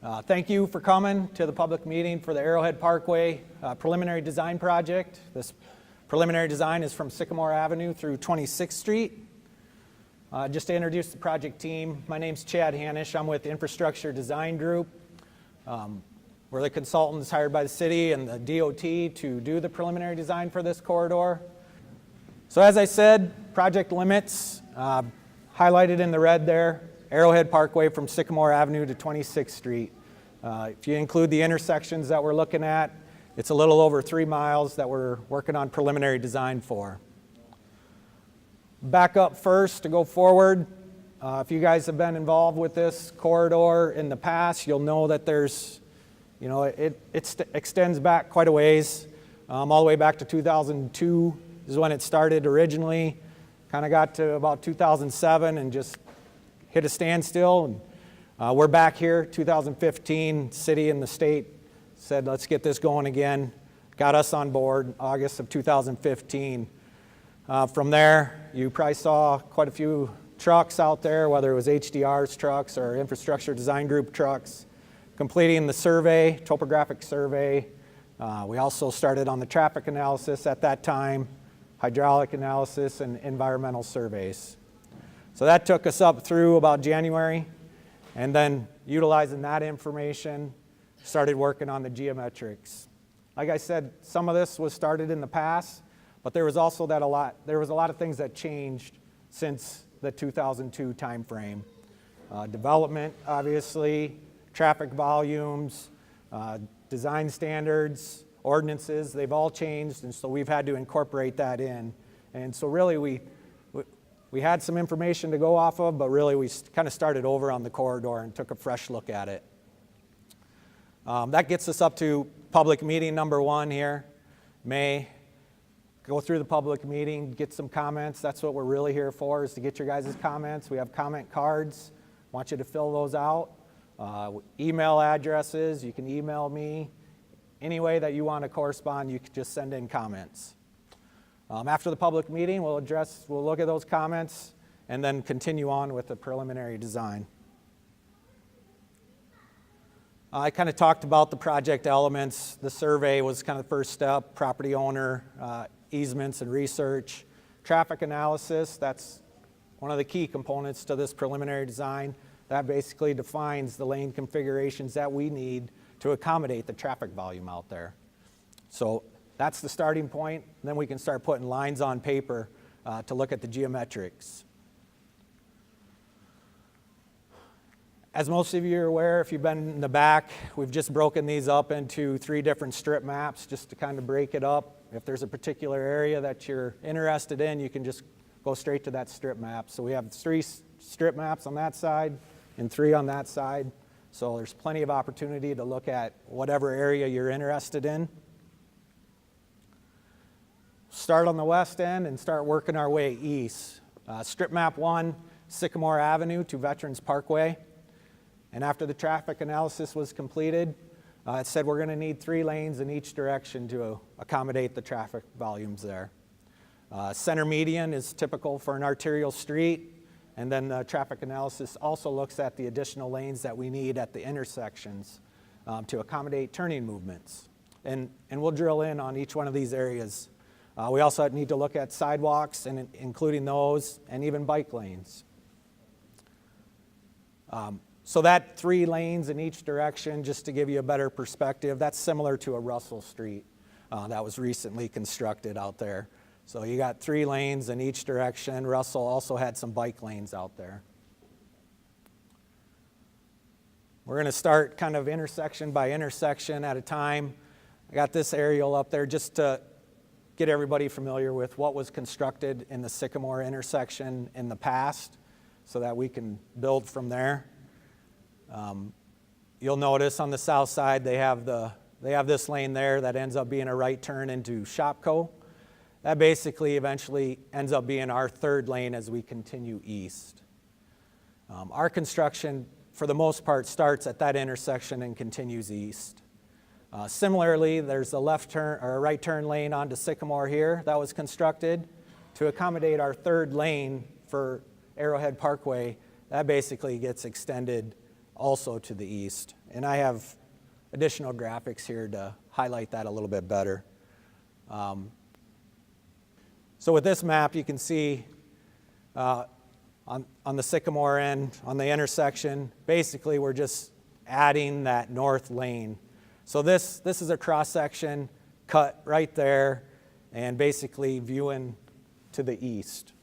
Thank you for coming to the public meeting for the Arrowhead Parkway preliminary design project. This preliminary design is from Sycamore Avenue through 26th Street. Just to introduce the project team, my name's Chad Hanish. I'm with Infrastructure Design Group. We're the consultants hired by the city and the DOT to do the preliminary design for this corridor. So as I said, project limits, highlighted in the red there, Arrowhead Parkway from Sycamore Avenue to 26th Street. If you include the intersections that we're looking at, it's a little over 3 miles that we're working on preliminary design for. Back up first to go forward. If you guys have been involved with this corridor in the past, you'll know that there's, it extends back quite a ways, all the way back to 2002 is when it started originally. Kind of got to about 2007 and just hit a standstill. And we're back here, 2015, city and the state said, let's get this going again. Got us on board August of 2015. From there, you probably saw quite a few trucks out there, whether it was HDR's trucks or Infrastructure Design Group trucks, completing the survey, topographic survey. We also started on the traffic analysis at that time, hydraulic analysis, and environmental surveys. So that took us up through about January, and then utilizing that information, started working on the geometrics. Like I said, some of this was started in the past, but there was also a lot of things that changed since the 2002 timeframe. Development, obviously, traffic volumes, design standards, ordinances, they've all changed, and so we've had to incorporate that in. And so really we had some information to go off of, but really we kind of started over on the corridor and took a fresh look at it. That gets us up to public meeting number 1 here, May. Go through the public meeting, get some comments. That's what we're really here for, is to get your guys' comments. We have comment cards. Want you to fill those out. Email addresses, you can email me. Any way that you want to correspond, you can just send in comments. After the public meeting, we'll look at those comments and then continue on with the preliminary design. I kind of talked about the project elements. The survey was kind of the first step, property owner, easements and research. Traffic analysis, that's one of the key components to this preliminary design. That basically defines the lane configurations that we need to accommodate the traffic volume out there. So that's the starting point. Then we can start putting lines on paper to look at the geometrics. As most of you are aware, if you've been in the back, we've just broken these up into 3 different strip maps just to kind of break it up. If there's a particular area that you're interested in, you can just go straight to that strip map. So we have 3 strip maps on that side and 3 on that side. So there's plenty of opportunity to look at whatever area you're interested in. Start on the west end and start working our way east. Strip map 1, Sycamore Avenue to Veterans Parkway. And after the traffic analysis was completed, it said we're going to need 3 lanes in each direction to accommodate the traffic volumes there. Center median is typical for an arterial street. And then the traffic analysis also looks at the additional lanes that we need at the intersections to accommodate turning movements. And we'll drill in on each one of these areas. We also need to look at sidewalks, and including those, and even bike lanes. So that 3 lanes in each direction, just to give you a better perspective, that's similar to a Russell Street that was recently constructed out there. So you got 3 lanes in each direction. Russell also had some bike lanes out there. We're going to start kind of intersection by intersection at a time. I got this aerial up there just to get everybody familiar with what was constructed in the Sycamore intersection in the past so that we can build from there. You'll notice on the south side they have this lane there that ends up being a right turn into Shopco. That basically eventually ends up being our 3rd lane as we continue east. Our construction, for the most part, starts at that intersection and continues east. Similarly, there's a left turn or a right turn lane onto Sycamore here that was constructed to accommodate our 3rd lane for Arrowhead Parkway. That basically gets extended also to the east. And I have additional graphics here to highlight that a little bit better. So with this map, you can see on the Sycamore end, on the intersection, basically we're just adding that north lane. So this is a cross-section cut right there and basically viewing to the east.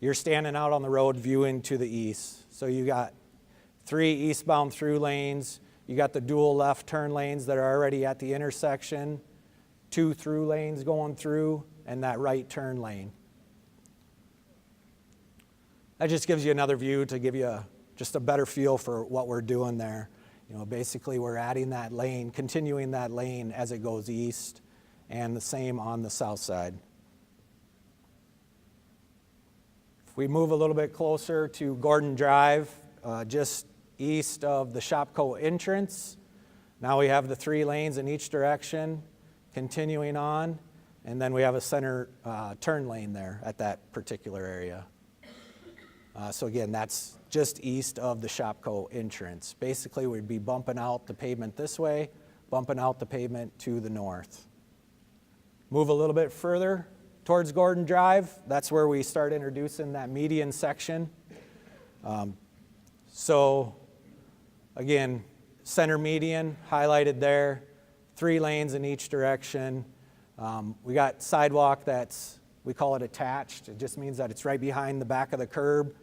You're standing out on the road viewing to the east. So you got 3 eastbound through lanes. You got the dual left turn lanes that are already at the intersection, 2 through lanes going through, and that right turn lane. That just gives you another view to give you just a better feel for what we're doing there. You know, basically we're adding that lane, continuing that lane as it goes east, and the same on the south side. If we move a little bit closer to Gordon Drive, just east of the Shopco entrance, now we have the 3 lanes in each direction, continuing on, and then we have a center turn lane there at that particular area. So again, that's just east of the Shopco entrance. Basically, we'd be bumping out the pavement this way, bumping out the pavement to the north. Move a little bit further towards Gordon Drive. That's where we start introducing that median section. So again, center median highlighted there, 3 lanes in each direction. We got sidewalk that's, we call it attached. It just means that it's right behind the back of the curb.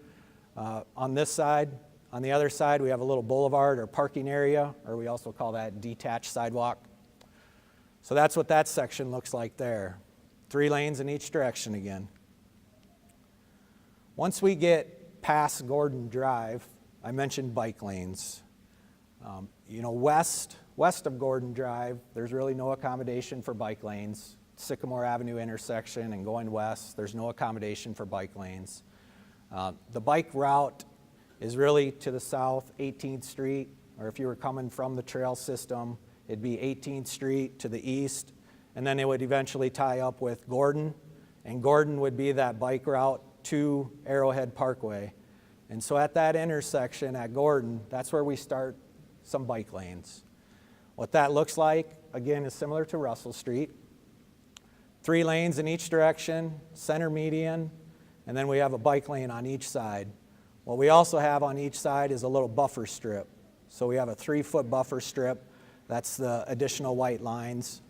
On this side, on the other side, we have a little boulevard or parking area, or we also call that detached sidewalk. So that's what that section looks like there. 3 lanes in each direction again. Once we get past Gordon Drive, I mentioned bike lanes. You know, west of Gordon Drive, there's really no accommodation for bike lanes. Sycamore Avenue intersection and going west, there's no accommodation for bike lanes. The bike route is really to the south, 18th Street, or if you were coming from the trail system, it'd be 18th Street to the east, and then it would eventually tie up with Gordon, and Gordon would be that bike route to Arrowhead Parkway. And so at that intersection at Gordon, that's where we start some bike lanes. What that looks like, again, is similar to Russell Street. 3 lanes in each direction, center median, and then we have a bike lane on each side. What we also have on each side is a little buffer strip. So we have a 3-foot buffer strip. That's the additional white lines.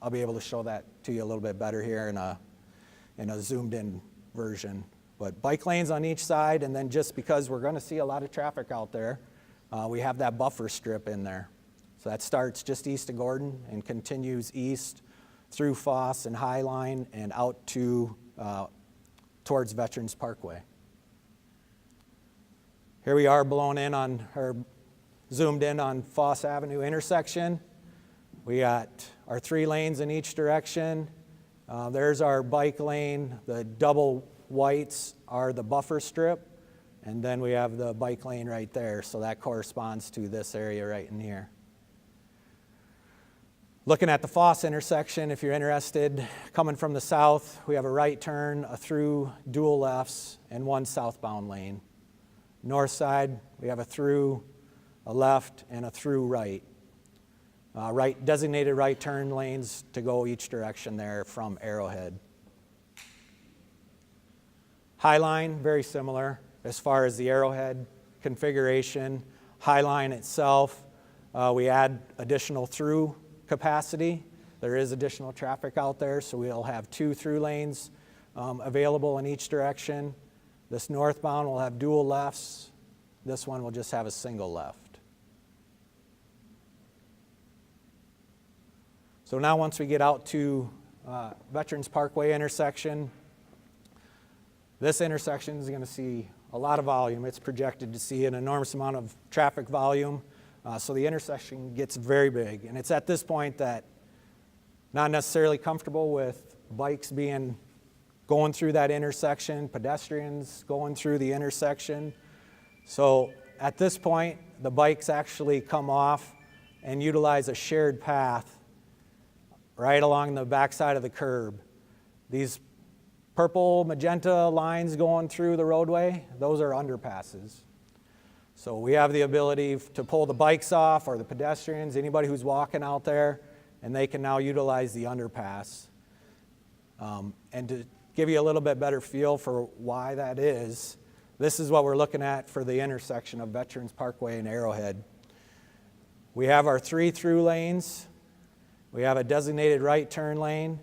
I'll be able to show that to you a little bit better here in a zoomed in version. But bike lanes on each side, and then just because we're going to see a lot of traffic out there, we have that buffer strip in there. So that starts just east of Gordon and continues east through Foss and Highline and out to towards Veterans Parkway. Here we are zoomed in on Foss Avenue intersection. We got our 3 lanes in each direction. There's our bike lane. The double whites are the buffer strip, and then we have the bike lane right there, so that corresponds to this area right in here. Looking at the Foss intersection, if you're interested, coming from the south, we have a right turn, a through, dual lefts, and 1 southbound lane. North side, we have a through, a left, and a through right. Designated right turn lanes to go each direction there from Arrowhead. Highline, very similar as far as the Arrowhead configuration. Highline itself, we add additional through capacity. There is additional traffic out there, so we'll have 2 through lanes available in each direction. This northbound will have dual lefts. This one will just have a single left. So now once we get out to Veterans Parkway intersection, this intersection is going to see a lot of volume. It's projected to see an enormous amount of traffic volume. So the intersection gets very big, and it's at this point that not necessarily comfortable with bikes going through that intersection, pedestrians going through the intersection. So at this point, the bikes actually come off and utilize a shared path right along the backside of the curb. These purple magenta lines going through the roadway, those are underpasses. So we have the ability to pull the bikes off, or the pedestrians, anybody who's walking out there, and they can now utilize the underpass. And to give you a little bit better feel for why that is, this is what we're looking at for the intersection of Veterans Parkway and Arrowhead. We have our 3 through lanes. We have a designated right turn lane.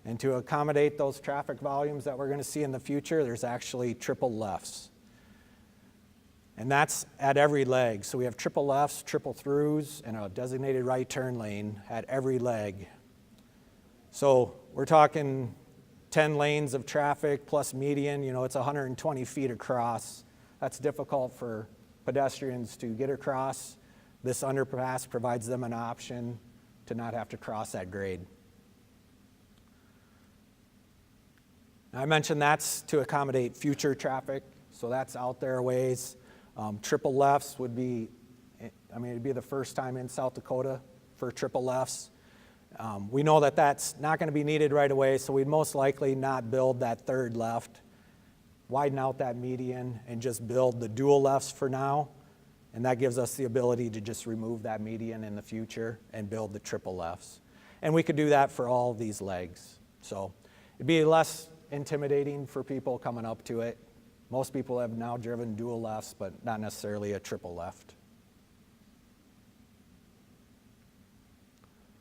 And to accommodate those traffic volumes that we're going to see in the future, there's actually triple lefts. And that's at every leg. So we have triple lefts, triple throughs, and a designated right turn lane at every leg. So we're talking 10 lanes of traffic plus median, it's 120 feet across. That's difficult for pedestrians to get across. This underpass provides them an option to not have to cross that grade. Now, I mentioned that's to accommodate future traffic, so that's out there a ways. Triple lefts would be, it'd be the first time in South Dakota for triple lefts. We know that that's not going to be needed right away, so we'd most likely not build that third left, widen out that median, and just build the dual lefts for now. And that gives us the ability to just remove that median in the future and build the triple lefts. And we could do that for all of these legs. So it'd be less intimidating for people coming up to it. Most people have now driven dual lefts, but not necessarily a triple left.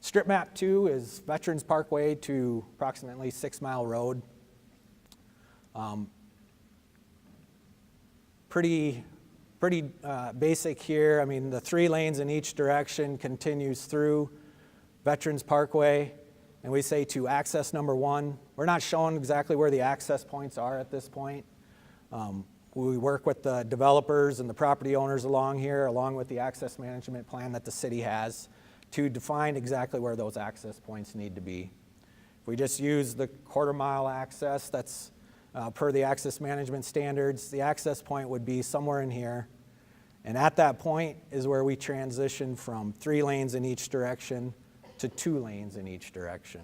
Strip map 2 is Veterans Parkway to approximately 6 Mile Road. Pretty basic here. The 3 lanes in each direction continues through Veterans Parkway. And we say to access number 1. We're not showing exactly where the access points are at this point. We work with the developers and the property owners along here, along with the access management plan that the city has, to define exactly where those access points need to be. If we just use the quarter-mile access, that's per the access management standards, the access point would be somewhere in here. And at that point is where we transition from 3 lanes in each direction to 2 lanes in each direction.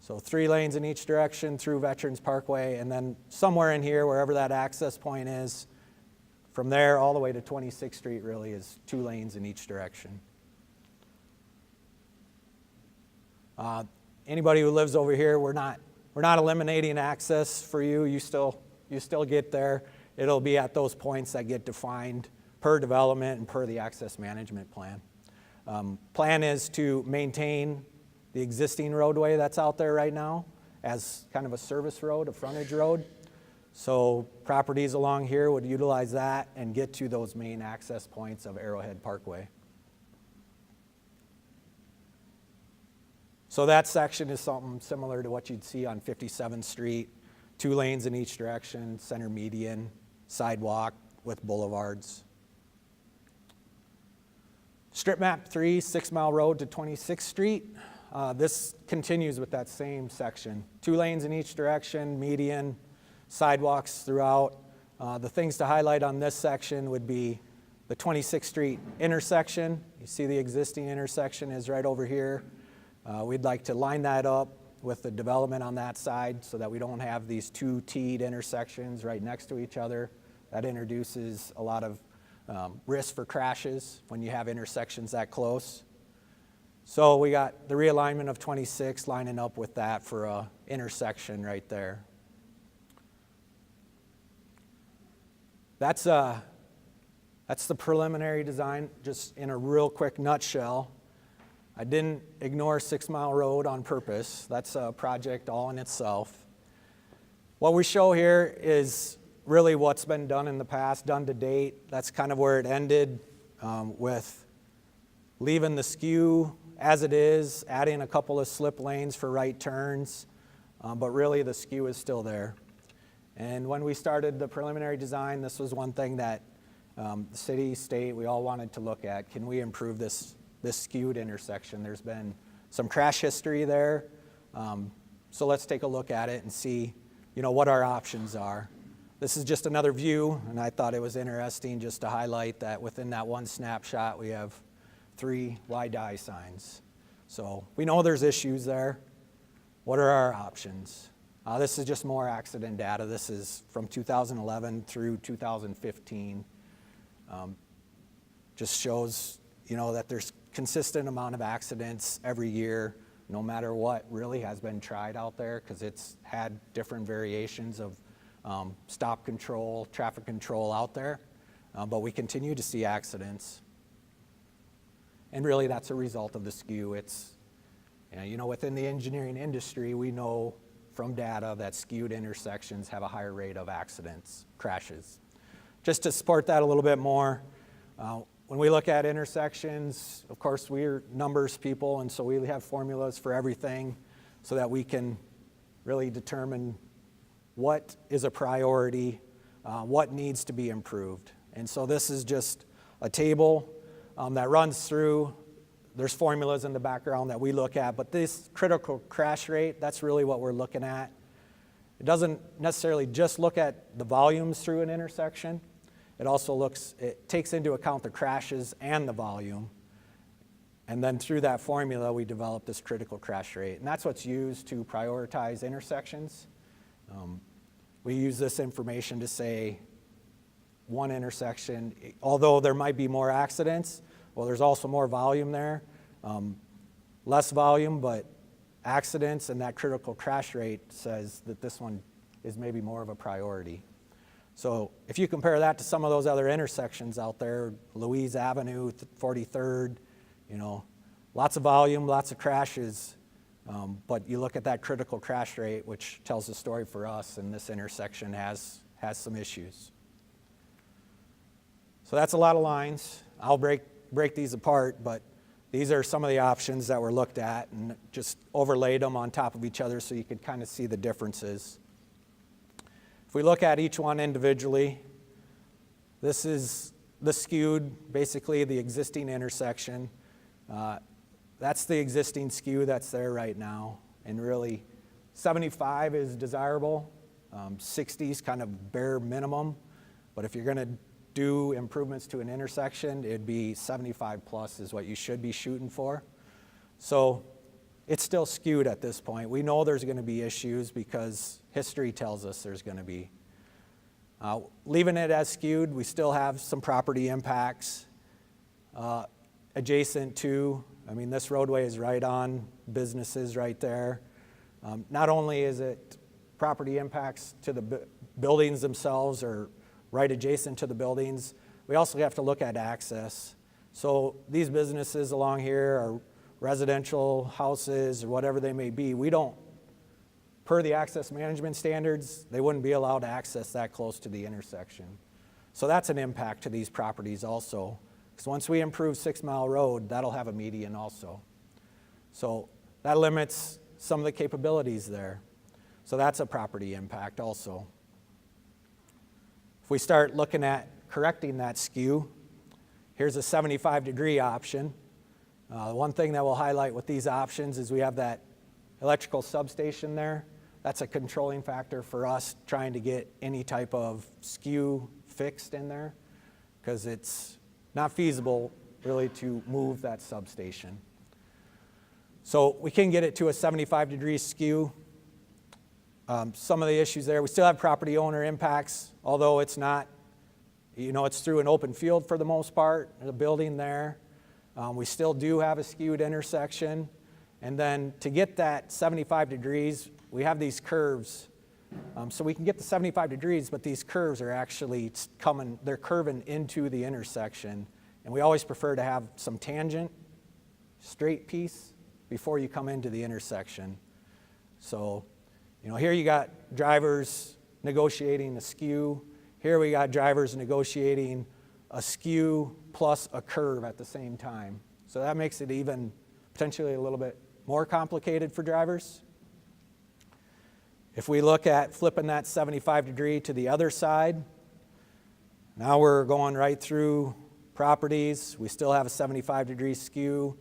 So 3 lanes in each direction through Veterans Parkway, and then somewhere in here, wherever that access point is, from there all the way to 26th Street really is 2 lanes in each direction. Anybody who lives over here, we're not eliminating access for you. You still get there. It'll be at those points that get defined per development and per the access management plan. Plan is to maintain the existing roadway that's out there right now as kind of a service road, a frontage road. So properties along here would utilize that and get to those main access points of Arrowhead Parkway. So that section is something similar to what you'd see on 57th Street, 2 lanes in each direction, center median, sidewalk with boulevards. Strip map 3, 6 Mile Road to 26th Street. This continues with that same section. 2 lanes in each direction, median, sidewalks throughout. The things to highlight on this section would be the 26th Street intersection. You see the existing intersection is right over here. We'd like to line that up with the development on that side so that we don't have these 2 T'd intersections right next to each other. That introduces a lot of risk for crashes when you have intersections that close. So we got the realignment of 26 lining up with that for a intersection right there. That's the preliminary design, just in a real quick nutshell. I didn't ignore 6 Mile Road on purpose. That's a project all in itself. What we show here is really what's been done in the past, done to date. That's kind of where it ended with leaving the skew as it is, adding a couple of slip lanes for right turns, but really the skew is still there. And when we started the preliminary design, this was one thing that the city, state, we all wanted to look at. Can we improve this skewed intersection? There's been some crash history there. So let's take a look at it and see, what our options are. This is just another view, and I thought it was interesting just to highlight that within that one snapshot, we have 3 why die signs. So we know there's issues there. What are our options? This is just more accident data. This is from 2011 through 2015. Just shows, that there's consistent amount of accidents every year, no matter what really has been tried out there, because it's had different variations of stop control, traffic control out there, but we continue to see accidents. And really that's a result of the skew. It's, within the engineering industry, we know from data that skewed intersections have a higher rate of accidents, crashes. Just to support that a little bit more, when we look at intersections, of course, we're numbers people, and so we have formulas for everything so that we can really determine what is a priority, what needs to be improved. And so this is just a table that runs through. There's formulas in the background that we look at, but this critical crash rate, that's really what we're looking at. It doesn't necessarily just look at the volumes through an intersection. It takes into account the crashes and the volume. And then through that formula, we develop this critical crash rate. And that's what's used to prioritize intersections. We use this information to say one intersection, although there might be more accidents, well, there's also more volume there. Less volume, but accidents, and that critical crash rate says that this one is maybe more of a priority. So if you compare that to some of those other intersections out there, Louise Avenue, 43rd, lots of volume, lots of crashes, but you look at that critical crash rate, which tells the story for us, and this intersection has some issues. So that's a lot of lines. I'll break these apart, but these are some of the options that were looked at and just overlaid them on top of each other so you could kind of see the differences. If we look at each one individually, this is the skewed, basically the existing intersection. That's the existing skew that's there right now. And really, 75 is desirable. 60 is kind of bare minimum. But if you're going to do improvements to an intersection, it'd be 75 plus is what you should be shooting for. So it's still skewed at this point. We know there's going to be issues because history tells us there's going to be. Leaving it as skewed, we still have some property impacts adjacent to. This roadway is right on businesses right there. Not only is it property impacts to the buildings themselves or right adjacent to the buildings, we also have to look at access. So these businesses along here are residential houses or whatever they may be. We don't, per the access management standards, they wouldn't be allowed to access that close to the intersection. So that's an impact to these properties also. Because once we improve 6 Mile Road, that'll have a median also. So that limits some of the capabilities there. So that's a property impact also. If we start looking at correcting that skew, here's a 75-degree option. One thing that we'll highlight with these options is we have that electrical substation there. That's a controlling factor for us trying to get any type of skew fixed in there, because it's not feasible really to move that substation. So we can get it to a 75-degree skew. Some of the issues there, we still have property owner impacts, although it's not, it's through an open field for the most part, the building there. We still do have a skewed intersection. And then to get that 75 degrees, we have these curves. So we can get the 75 degrees, but these curves are actually they're curving into the intersection. And we always prefer to have some tangent, straight piece before you come into the intersection. So, here you got drivers negotiating a skew. Here we got drivers negotiating a skew plus a curve at the same time. So that makes it even potentially a little bit more complicated for drivers. If we look at flipping that 75 degree to the other side, now we're going right through properties. We still have a 75 degree skew,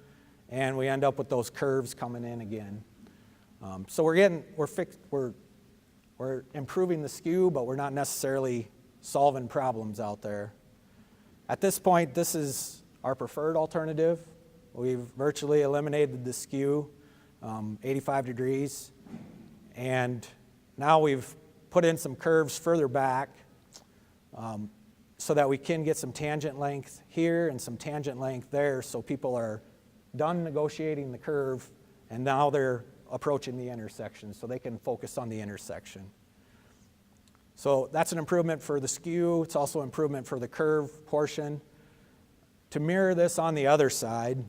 and we end up with those curves coming in again. So we're improving the skew, but we're not necessarily solving problems out there. At this point, this is our preferred alternative. We've virtually eliminated the skew, 85 degrees, and now we've put in some curves further back. so that we can get some tangent length here and some tangent length there, so people are done negotiating the curve and now they're approaching the intersection, so they can focus on the intersection. So that's an improvement for the skew. It's also an improvement for the curve portion. To mirror this on the other side,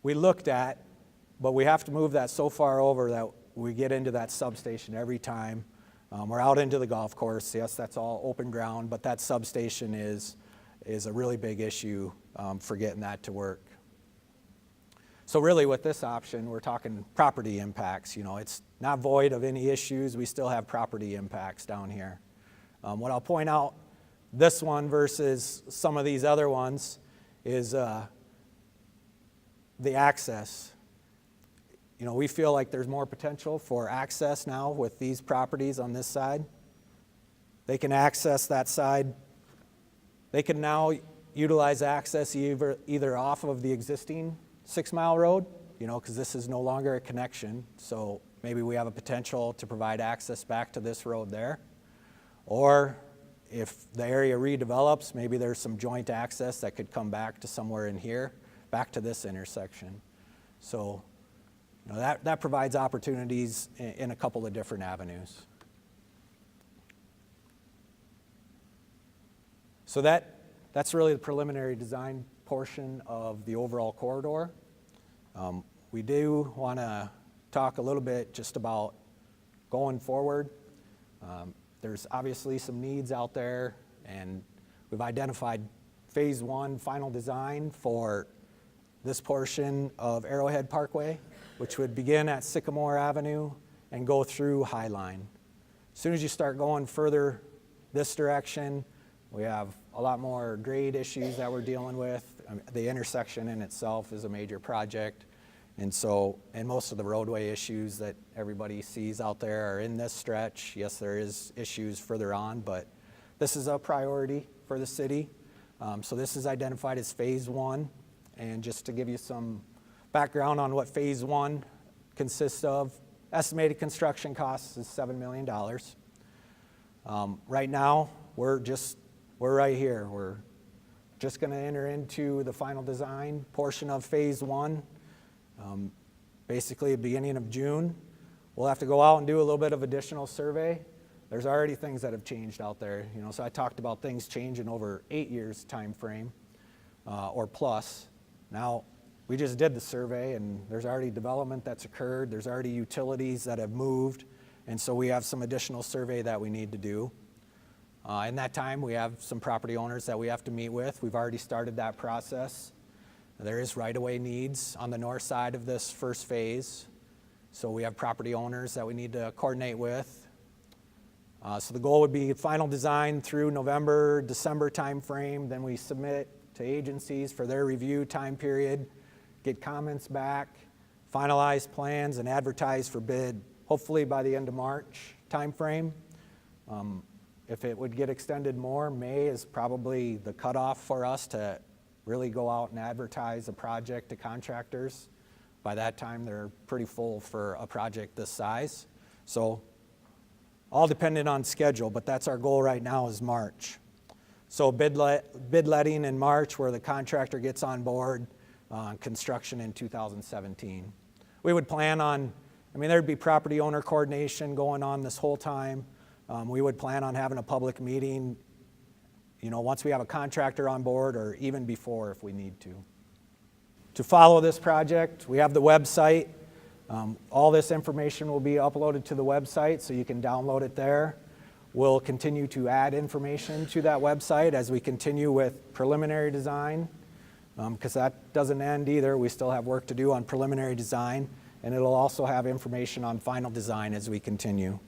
we looked at, but we have to move that so far over that we get into that substation every time. We're out into the golf course. Yes, that's all open ground, but that substation is a really big issue for getting that to work. So really with this option, we're talking property impacts. You know, it's not void of any issues. We still have property impacts down here. What I'll point out, this one versus some of these other ones, is the access. You know, we feel like there's more potential for access now with these properties on this side. They can access that side. They can now utilize access either off of the existing 6-mile road, you know, because this is no longer a connection. So maybe we have a potential to provide access back to this road there. Or if the area redevelops, maybe there's some joint access that could come back to somewhere in here, back to this intersection. So, you know, that provides opportunities in a couple of different avenues. So that's really the preliminary design portion of the overall corridor. We do want to talk a little bit just about going forward. There's obviously some needs out there, and we've identified phase 1 final design for this portion of Arrowhead Parkway, which would begin at Sycamore Avenue and go through Highline. As soon as you start going further this direction, we have a lot more grade issues that we're dealing with. The intersection in itself is a major project. And most of the roadway issues that everybody sees out there are in this stretch. Yes, there is issues further on, but this is a priority for the city. So this is identified as phase 1. And just to give you some background on what phase 1 consists of, estimated construction costs is $7 million. Right now, we're right here. We're just going to enter into the final design portion of phase 1. Basically, beginning of June. We'll have to go out and do a little bit of additional survey. There's already things that have changed out there. You know, so I talked about things changing over 8 years time frame or plus. Now, we just did the survey, and there's already development that's occurred. There's already utilities that have moved, and so we have some additional survey that we need to do. In that time, we have some property owners that we have to meet with. We've already started that process. There is right-of-way needs on the north side of this first phase, so we have property owners that we need to coordinate with. So the goal would be final design through November, December timeframe. Then we submit to agencies for their review time period, get comments back, finalize plans, and advertise for bid, hopefully by the end of March timeframe. If it would get extended more, May is probably the cutoff for us to really go out and advertise a project to contractors. By that time, they're pretty full for a project this size. So all dependent on schedule, but that's our goal right now is March. So bid letting in March, where the contractor gets on board, construction in 2017. We would plan on, there'd be property owner coordination going on this whole time. We would plan on having a public meeting, once we have a contractor on board, or even before if we need to. To follow this project, we have the website. All this information will be uploaded to the website, so you can download it there. We'll continue to add information to that website as we continue with preliminary design, because that doesn't end either. We still have work to do on preliminary design, and it'll also have information on final design as we continue.